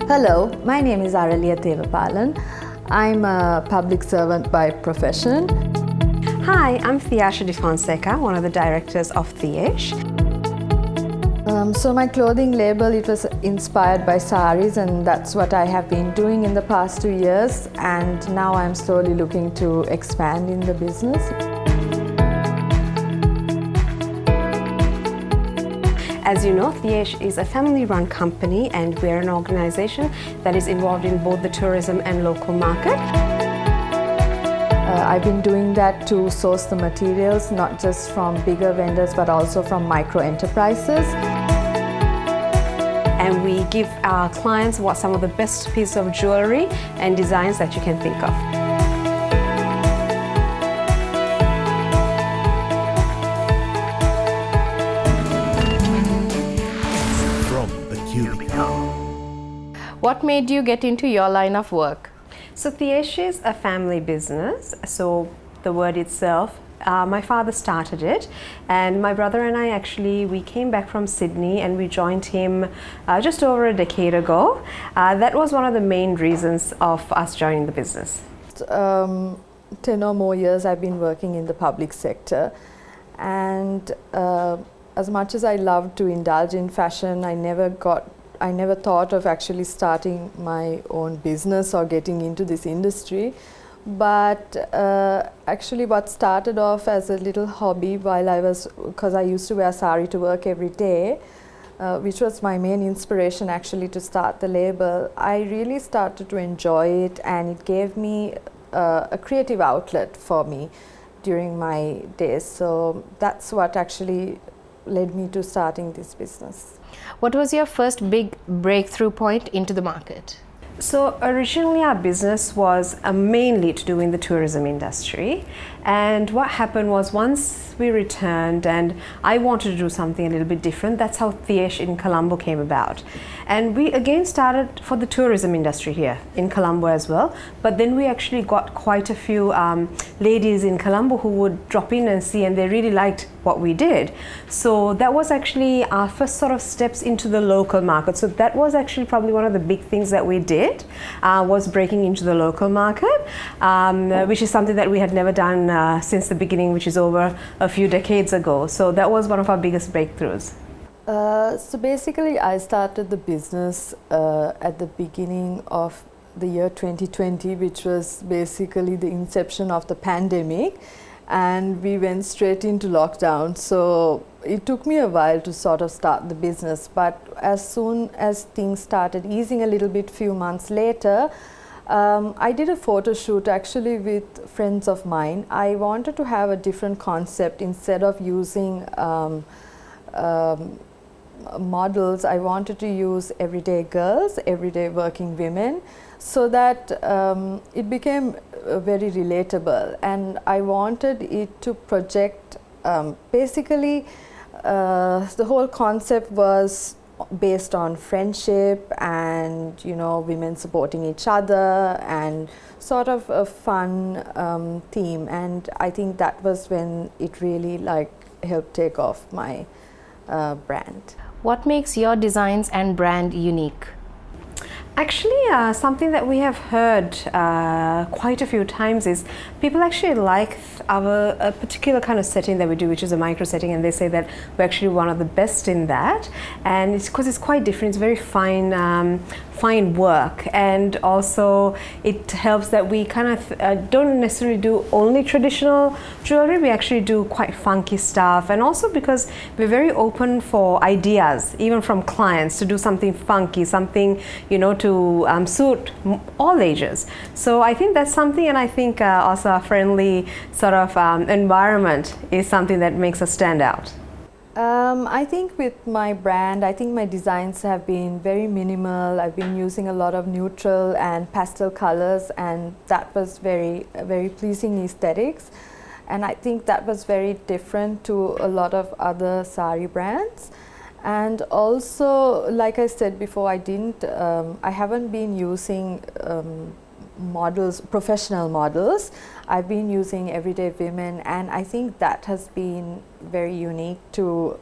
Hello, my name is Araliya Thevapalan. I'm a public servant by profession. Hi, I'm Thiyasha De Fonseka, one of the directors of Thiyash. So my clothing label, it was inspired by saris, and that's what I have been doing in the past 2 years, and now I'm slowly looking to expand in the business. As you know, Thiyash is a family-run company and we're an organization that is involved in both the tourism and local market. I've been doing that to source the materials, not just from bigger vendors, but also from micro enterprises. And we give our clients some of the best pieces of jewelry and designs that you can think of. From the Cubicle. What made you get into your line of work? So Thiyash is a family business, so the word itself, my father started it, and my brother and I we came back from Sydney and we joined him just over a decade ago. That was one of the main reasons of us joining the business. 10 or more years I've been working in the public sector, and as much as I love to indulge in fashion, I never thought of actually starting my own business or getting into this industry. But actually what started off as a little hobby because I used to wear sari to work every day, which was my main inspiration actually to start the label. I really started to enjoy it, and it gave me a creative outlet for me during my days. So that's what actually led me to starting this business. What was your first big breakthrough point into the market? So originally our business was mainly to do in the tourism industry, and what happened was once we returned and I wanted to do something a little bit different, that's how Thiyash in Colombo came about. And we again started for the tourism industry here in Colombo as well, but then we actually got quite a few ladies in Colombo who would drop in and see, and they really liked what we did. So that was actually our first sort of steps into the local market. So that was actually probably one of the big things that we did, was breaking into the local market, which is something that we had never done since the beginning, which is over a few decades ago. So that was one of our biggest breakthroughs. So basically I started the business at the beginning of the year 2020, which was basically the inception of the pandemic, and we went straight into lockdown. So it took me a while to sort of start the business, but as soon as things started easing a little bit, few months later, I did a photo shoot actually with friends of mine. I wanted to have a different concept. Instead of using models, I wanted to use everyday girls, everyday working women, so that it became very relatable, and I wanted it to project basically the whole concept was based on friendship and, you know, women supporting each other and sort of a fun theme, and I think that was when it really helped take off my brand. What makes your designs and brand unique? Actually, something that we have heard quite a few times is people actually like a particular kind of setting that we do, which is a micro setting, and they say that we're actually one of the best in that. And it's because it's quite different. It's very fine work, and also it helps that we kind of don't necessarily do only traditional jewelry. We actually do quite funky stuff, and also because we're very open for ideas, even from clients, to do something funky, something, you know, to suit all ages. So I think that's something, and I think also a friendly sort of environment is something that makes us stand out. I think with my brand, I think my designs have been very minimal. I've been using a lot of neutral and pastel colors, and that was very pleasing aesthetics. And I think that was very different to a lot of other sari brands. And also, like I said before, I haven't been using models, professional models. I've been using everyday women, and I think that has been very unique to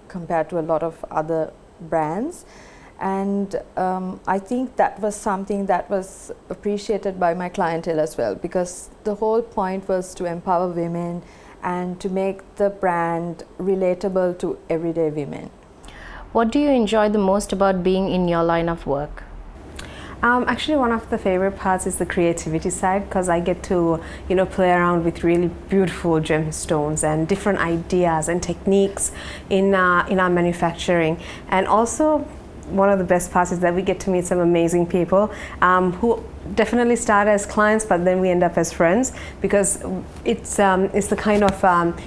compared to a lot of other brands. And I think that was something that was appreciated by my clientele as well, because the whole point was to empower women and to make the brand relatable to everyday women. What do you enjoy the most about being in your line of work? Actually, one of the favorite parts is the creativity side, because I get to, play around with really beautiful gemstones and different ideas and techniques in our manufacturing. And also, one of the best parts is that we get to meet some amazing people who definitely start as clients, but then we end up as friends, because it's the kind of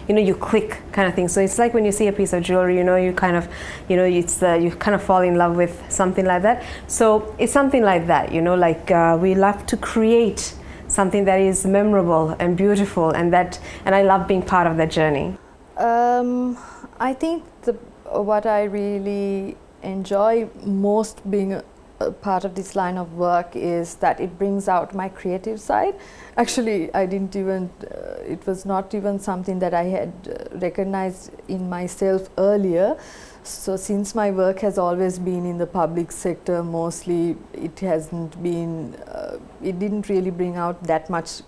you click kind of thing. So it's like when you see a piece of jewelry, you kind of you kind of fall in love with something like that. So it's something like that, we love to create something that is memorable and beautiful, and I love being part of that journey. I think what I really enjoy most being a part of this line of work is that it brings out my creative side. Actually, it was not even something that I had recognized in myself earlier. So since my work has always been in the public sector, mostly it didn't really bring out that much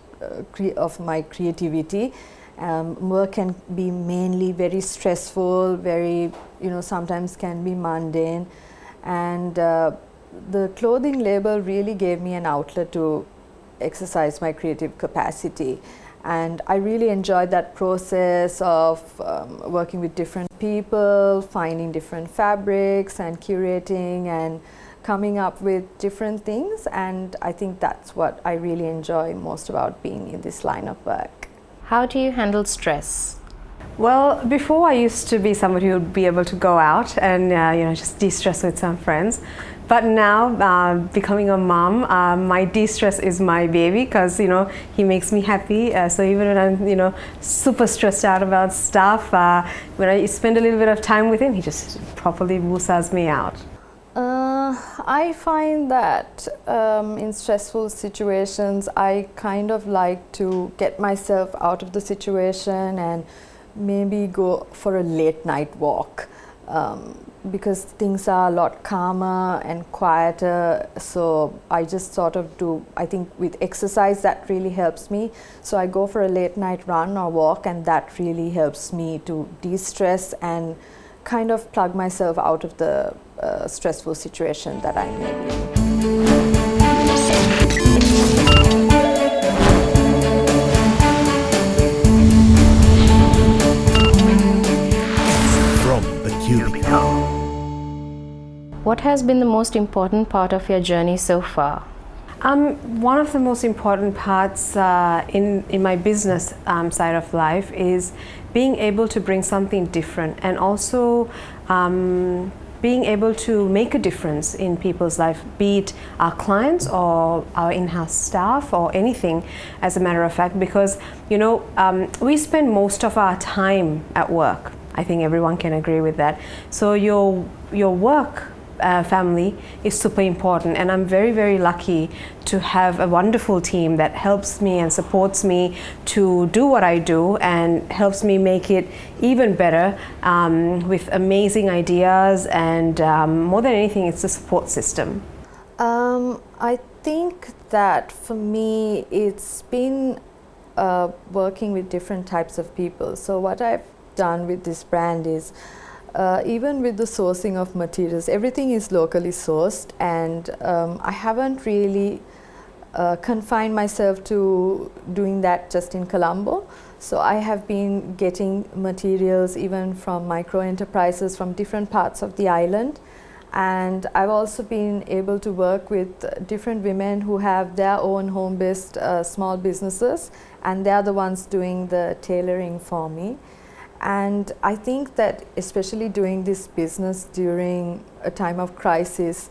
of my creativity. Work can be mainly very stressful, very, sometimes can be mundane, and the clothing label really gave me an outlet to exercise my creative capacity. And I really enjoyed that process of working with different people, finding different fabrics and curating and coming up with different things. And I think that's what I really enjoy most about being in this line of work. How do you handle stress? Well, before I used to be somebody who would be able to go out and just de-stress with some friends. But now, becoming a mom, my de-stress is my baby, because he makes me happy. So even when I'm super stressed out about stuff, when I spend a little bit of time with him, he just properly woosahs me out. I find that in stressful situations, I kind of like to get myself out of the situation and maybe go for a late night walk, because things are a lot calmer and quieter. So I just sort of I think with exercise that really helps me. So I go for a late night run or walk, and that really helps me to de-stress and kind of plug myself out of the stressful situation that I may be in. From the Cubicle. What has been the most important part of your journey so far? One of the most important parts in my business side of life is being able to bring something different, and also being able to make a difference in people's life, be it our clients or our in-house staff or anything, as a matter of fact, because we spend most of our time at work. I think everyone can agree with that. So your work family is super important, and I'm very, very lucky to have a wonderful team that helps me and supports me to do what I do and helps me make it even better with amazing ideas, and more than anything, it's the support system. I think that for me it's been working with different types of people. So what I've done with this brand is even with the sourcing of materials, everything is locally sourced, and I haven't really confined myself to doing that just in Colombo. So I have been getting materials even from micro enterprises from different parts of the island, and I've also been able to work with different women who have their own home-based small businesses, and they're the ones doing the tailoring for me. And I think that especially doing this business during a time of crisis,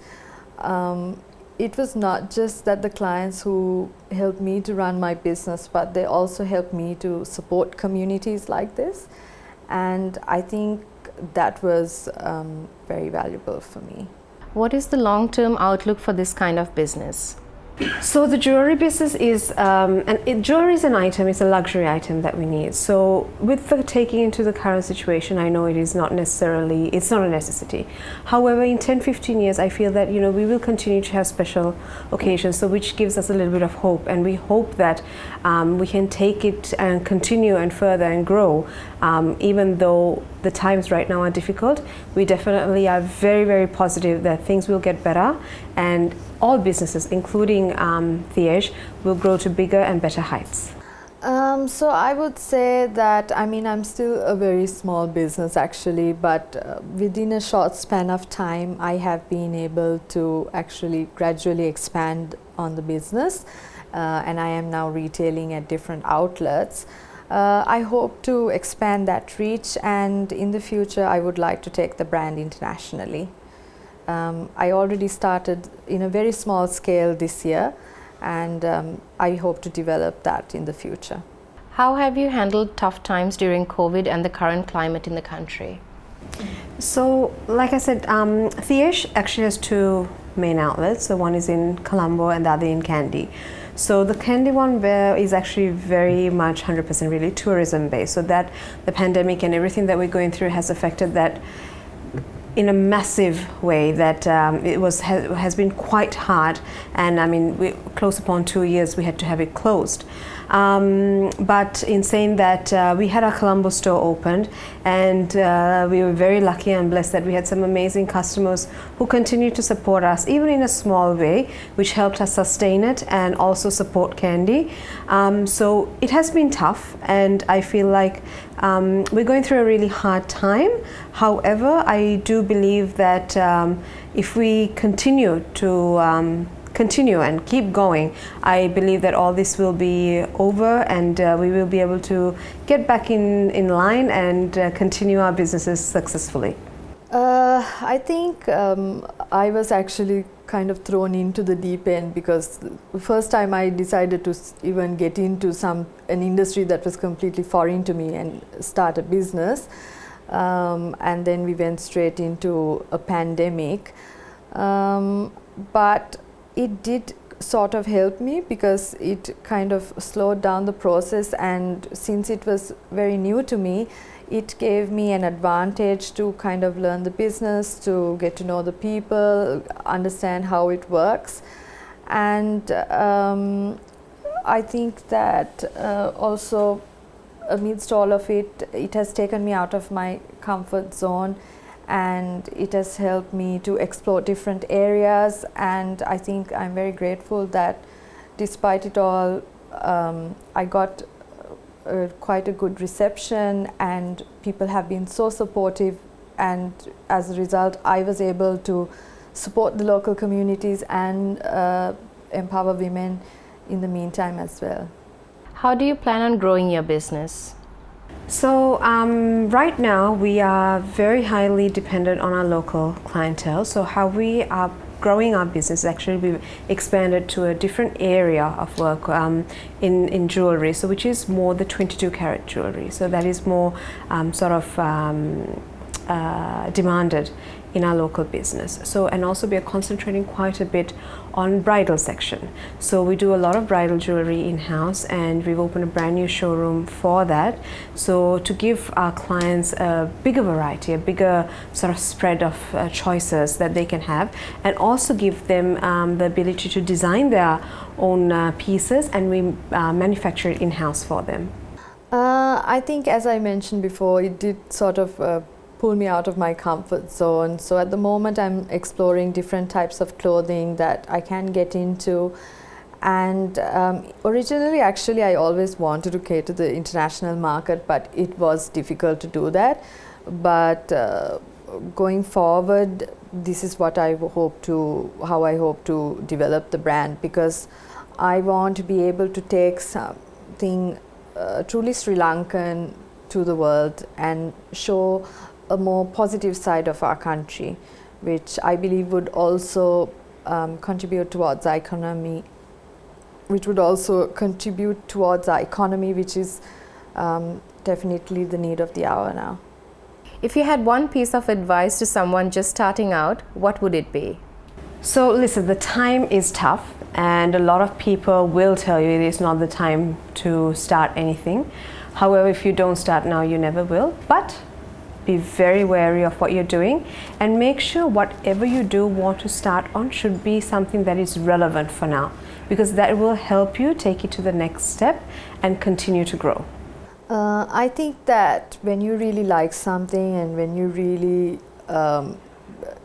it was not just that the clients who helped me to run my business, but they also helped me to support communities like this. And I think that was very valuable for me. What is the long-term outlook for this kind of business? So the jewelry business is, jewelry is an item, it's a luxury item that we need. So with the taking into the current situation, I know it is not necessarily, it's not a necessity. However, in 10-15 years, I feel that, we will continue to have special occasions, so which gives us a little bit of hope, and we hope that we can take it and continue and further and grow. Even though the times right now are difficult, we definitely are very, very positive that things will get better, and all businesses, including Thiyash, will grow to bigger and better heights. So I would say that, I'm still a very small business actually, but within a short span of time, I have been able to actually gradually expand on the business, and I am now retailing at different outlets. I hope to expand that reach, and in the future, I would like to take the brand internationally. I already started in a very small scale this year, and I hope to develop that in the future. How have you handled tough times during COVID and the current climate in the country? So, like I said, Thiyash actually has two main outlets. So one is in Colombo and the other in Kandy. So the Kandy one is actually very much 100% really tourism based. So that the pandemic and everything that we're going through has affected that in a massive way, that has been quite hard, and we close upon 2 years we had to have it closed. But in saying that, we had our Colombo store opened, and we were very lucky and blessed that we had some amazing customers who continued to support us, even in a small way, which helped us sustain it and also support Kandy. So it has been tough, and I feel like we're going through a really hard time. However, I do believe that if we continue and keep going, I believe that all this will be over, and we will be able to get back in line and continue our businesses successfully. I think I was actually kind of thrown into the deep end, because the first time I decided to even get into an industry that was completely foreign to me and start a business, and then we went straight into a pandemic, but it did sort of help me, because it kind of slowed down the process, and since it was very new to me, it gave me an advantage to kind of learn the business, to get to know the people, understand how it works. And I think that also amidst all of it, it has taken me out of my comfort zone, and it has helped me to explore different areas. And I think I'm very grateful that despite it all, I got quite a good reception, and people have been so supportive, and as a result I was able to support the local communities and empower women in the meantime as well. How do you plan on growing your business? So right now we are very highly dependent on our local clientele. So how we are growing our business, actually we've expanded to a different area of work in jewelry, so which is more the 22 karat jewelry. So that is more demanded in our local business. So, and also we are concentrating quite a bit on bridal section. So we do a lot of bridal jewelry in-house, and we've opened a brand new showroom for that. So to give our clients a bigger variety, a bigger sort of spread of choices that they can have, and also give them the ability to design their own pieces, and we manufacture it in-house for them. I think, as I mentioned before, it did sort of pull me out of my comfort zone. So at the moment I'm exploring different types of clothing that I can get into. And originally, actually, I always wanted to cater to the international market, but it was difficult to do that. But going forward, this is what how I hope to develop the brand, because I want to be able to take something truly Sri Lankan to the world and show a more positive side of our country, which I believe would also contribute towards our economy, which is definitely the need of the hour now. If you had one piece of advice to someone just starting out, what would it be? So listen, the time is tough, and a lot of people will tell you it is not the time to start anything. However, if you don't start now, you never will. But be very wary of what you're doing, and make sure whatever you do want to start on should be something that is relevant for now, because that will help you take it to the next step and continue to grow. I think that when you really like something and when you really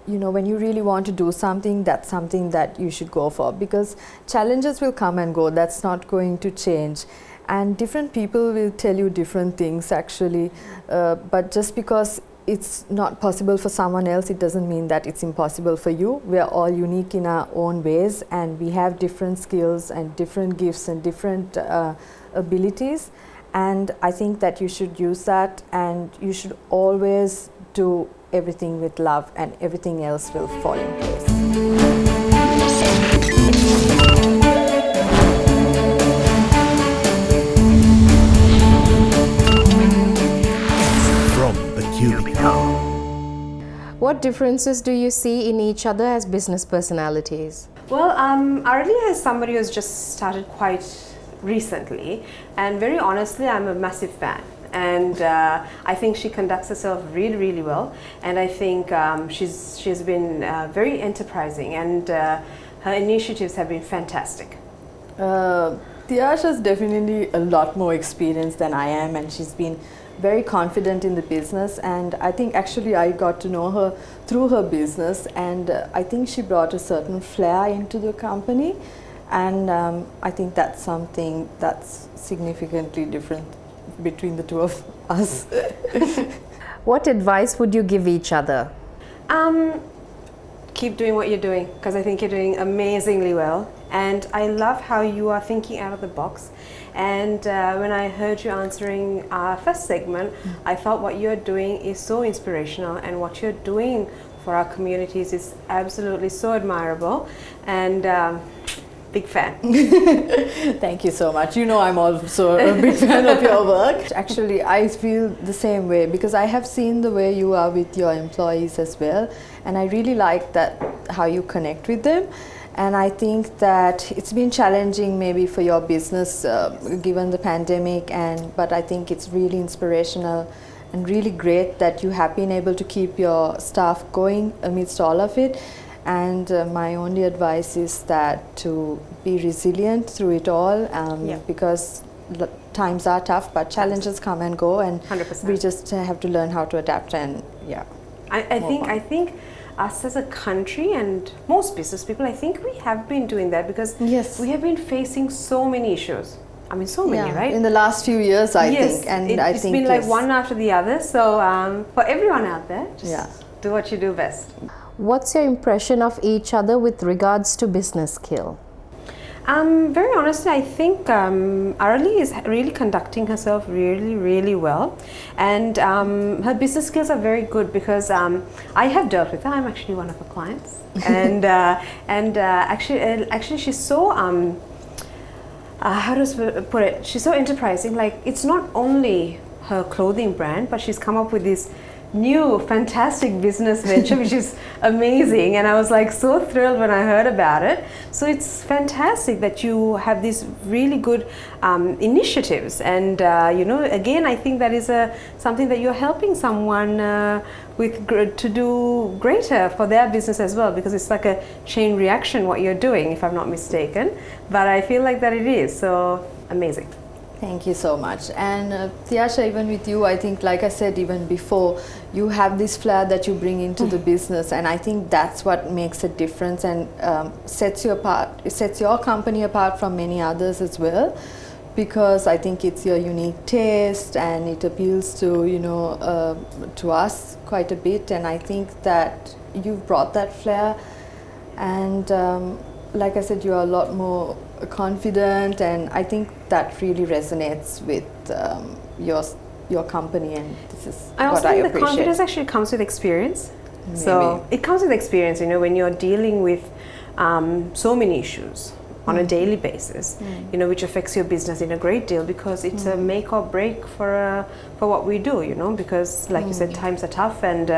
when you really want to do something, that's something that you should go for, because challenges will come and go. That's not going to change, and different people will tell you different things actually, but just because it's not possible for someone else, it doesn't mean that it's impossible for you. We are all unique in our own ways, and we have different skills and different gifts and different abilities, and I think that you should use that, and you should always do everything with love, and everything else will fall in place. From the Cubicle. What differences do you see in each other as business personalities? Well, Araliya is somebody who's just started quite recently, and very honestly, I'm a massive fan. And I think she conducts herself really, really well. And I think she's been very enterprising, and her initiatives have been fantastic. Thiyasha's definitely a lot more experienced than I am, and she's been very confident in the business, and I think actually I got to know her through her business, and I think she brought a certain flair into the company, and I think that's something that's significantly different between the two of us. What advice would you give each other? Keep doing what you're doing, because I think you're doing amazingly well, and I love how you are thinking out of the box. And when I heard you answering our first segment, I thought what you're doing is so inspirational, and what you're doing for our communities is absolutely so admirable, and big fan. Thank you so much. You know, I'm also a big fan of your work. Actually, I feel the same way, because I have seen the way you are with your employees as well, and I really like that how you connect with them. And I think that it's been challenging maybe for your business given the pandemic, but I think it's really inspirational and really great that you have been able to keep your staff going amidst all of it. And my only advice is that to be resilient through it all, because times are tough, but challenges come and go, and 100%. we just have to learn how to adapt. And I think us as a country, and most business people, I think we have been doing that, because yes, we have been facing so many issues. I mean, so many, right? In the last few years, I think, and it's been like one after the other. So for everyone out there, just do what you do best. What's your impression of each other with regards to business skill? Very honestly, I think Araliya is really conducting herself really, really well, and her business skills are very good, because I have dealt with her. I'm actually one of her clients, and actually she's so how to put it? She's so enterprising. Like, it's not only her clothing brand, but she's come up with this new fantastic business venture which is amazing, and I was like so thrilled when I heard about it. So it's fantastic that you have these really good initiatives, and again, I think that is something that you're helping someone to do greater for their business as well, because it's like a chain reaction what you're doing, if I'm not mistaken. But I feel like that it is so amazing. Thank you so much. And Thiyasha, even with you, I think, like I said even before, you have this flair that you bring into the business, and I think that's what makes a difference, and sets you apart. It sets your company apart from many others as well, because I think it's your unique taste, and it appeals to to us quite a bit. And I think that you've brought that flair, and like I said, you are a lot more confident, and I think that really resonates with your company, and this is I also what I think appreciate. the confidence actually comes with experience. Maybe. So it comes with experience, when you're dealing with so many issues, on a daily basis, you know, which affects your business in a great deal, because it's a make or break for what we do, you know, because like you said, times are tough, and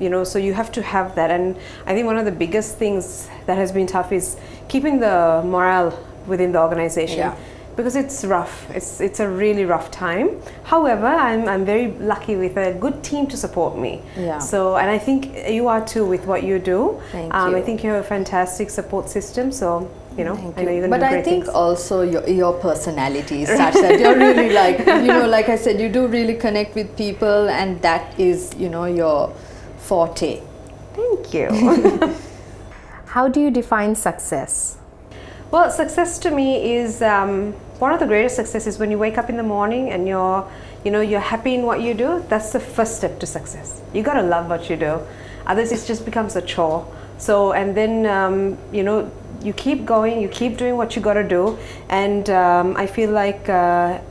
you know, so you have to have that. And I think one of the biggest things that has been tough is keeping the morale within the organization. Yeah. Because it's rough, it's a really rough time. However, I'm very lucky with a good team to support me. Yeah. So, and I think you are too with what you do. Thank I you. think you have a fantastic support system. So, you know, Thank I know you. you're going to But do I great think things. also your personality is such that you're really like, you know, like I said, you do really connect with people, and that is, you know, your forte. Thank you. How do you define success? Well, success to me is one of the greatest successes when you wake up in the morning and you're happy in what you do. That's the first step to success. You gotta love what you do. Others, it just becomes a chore. So, and then you know, you keep going, you keep doing what you gotta do, and I feel like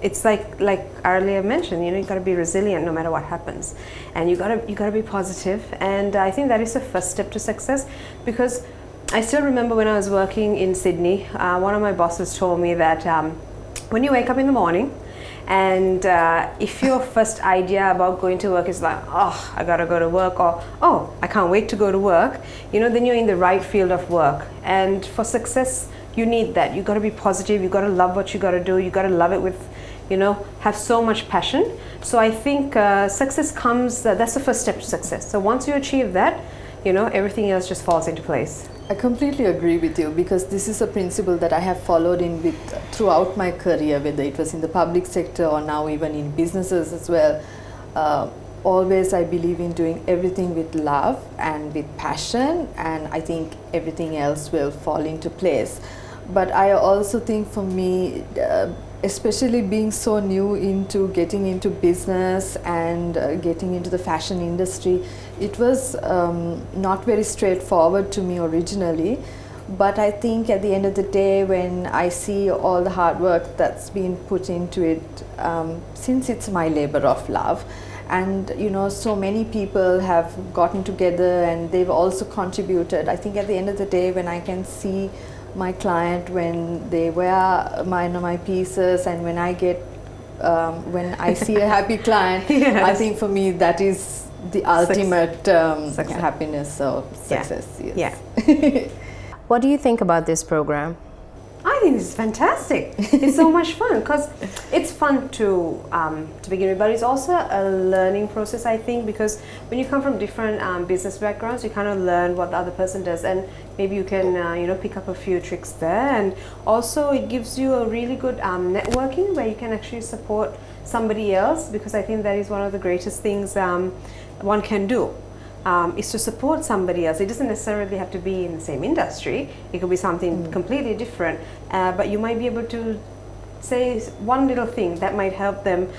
it's like Araliya mentioned, you know, you gotta be resilient no matter what happens, and you gotta be positive. And I think that is the first step to success, because I still remember when I was working in Sydney, one of my bosses told me that when you wake up in the morning, and if your first idea about going to work is like, oh, I gotta go to work, or oh, I can't wait to go to work, you know, then you're in the right field of work. And for success, you need that. You gotta be positive, you gotta love what you gotta do, you gotta love it with, you know, have so much passion. So I think success comes, that's the first step to success. So once you achieve that, you know, everything else just falls into place. I completely agree with you, because this is a principle that I have followed in with throughout my career, whether it was in the public sector or now even in businesses as well. Always I believe in doing everything with love and with passion, and I think everything else will fall into place. But I also think for me, especially being so new into getting into business and getting into the fashion industry, it was not very straightforward to me originally. But I think at the end of the day, when I see all the hard work that's been put into it, since it's my labor of love, and you know, so many people have gotten together and they've also contributed, I think at the end of the day, when I can see my client when they wear my pieces, and when I get when I see a happy client, Yes. I think for me that is the ultimate happiness or success. Yeah. Yes. What do you think about this program? I think this is fantastic. It's so much fun, because it's fun to begin with, but it's also a learning process, I think, because when you come from different business backgrounds, you kind of learn what the other person does, and maybe you can you know, pick up a few tricks there. And also it gives you a really good networking where you can actually support somebody else, because I think that is one of the greatest things one can do. Is to support somebody else. It doesn't necessarily have to be in the same industry. It could be something completely different, but you might be able to say one little thing that might help them,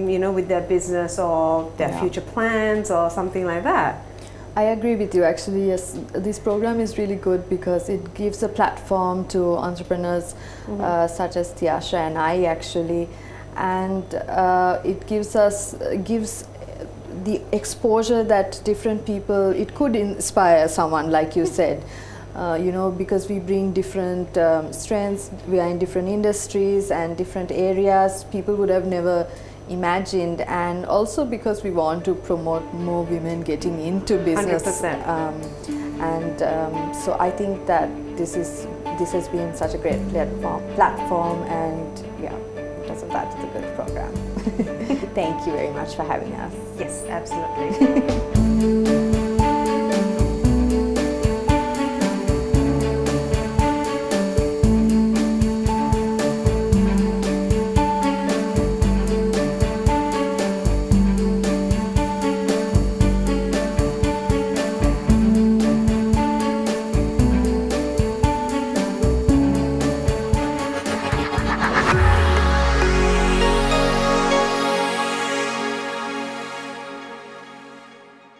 you know, with their business or their future plans or something like that. I agree with you, actually. Yes, this program is really good because it gives a platform to entrepreneurs such as Thiyasha and I, actually, and it gives the exposure that different people, it could inspire someone, like you said, you know, because we bring different strengths, we are in different industries and different areas people would have never imagined, and also because we want to promote more women getting into business. 100%. So I think that this has been such a great platform, and yeah, because of that, it's a good program. Thank you very much for having us. Yes, absolutely.